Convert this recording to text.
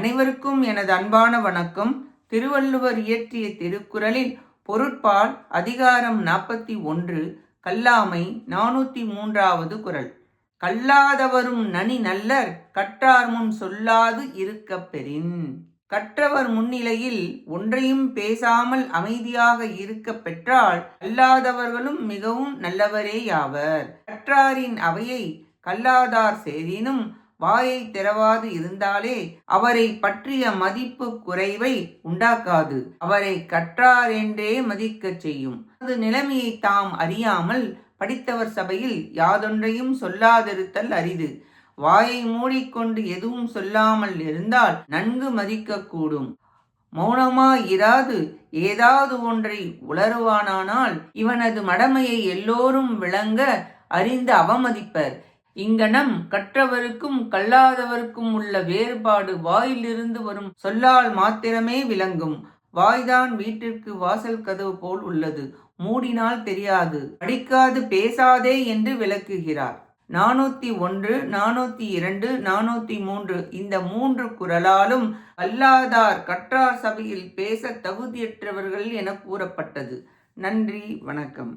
அனைவருக்கும் எனது அன்பான வணக்கம். திருவள்ளுவர் இயற்றிய திருக்குறளில் பொருட்பால் அதிகாரம் 41 கல்லாமை 403வது குறள். கல்லாதவரும் நனி நல்லர் கற்றார் முன் சொல்லாது இருக்கப் பெறின். கற்றவர் முன்னிலையில் ஒன்றையும் பேசாமல் அமைதியாக இருக்க பெற்றால் கல்லாதவர்களும் மிகவும் நல்லவரேயாவர். கற்றாரின் அவையை கல்லாதார் சேரினும் வாயை திறவாது இருந்தாலே அவரை பற்றிய மதிப்பு குறைவை உண்டாக்காது, அவரை கற்றார் என்றே மதிக்கச் செய்யும். அது நிலைமையை தாம் அறியாமல் படித்தவர் சபையில் யாதொன்றையும் சொல்லாதிருத்தல் அரிது. வாயை மூடிக்கொண்டு எதுவும் சொல்லாமல் இருந்தால் நன்கு மதிக்கக்கூடும். மௌனமாயிராது ஏதாவது ஒன்றை உளறுவானானால் இவனது மடமையை எல்லோரும் விளங்க அறிந்து அவமதிப்பர். இங்கனம் கற்றவருக்கும் கல்லாதவருக்கும் உள்ள வேறுபாடு வாயிலிருந்து வரும் சொல்லால் மாத்திரமே விளங்கும். வாய்தான் வீட்டிற்கு வாசல் கதவு போல் உள்ளது, மூடினால் தெரியாது. படிக்காது பேசாதே என்று விளக்குகிறார். 401, 402, 403 இந்த 3 குறளாலும் கல்லாதார் கற்றார் சபையில் பேச தகுதியற்றவர்கள் என கூறப்பட்டது. நன்றி, வணக்கம்.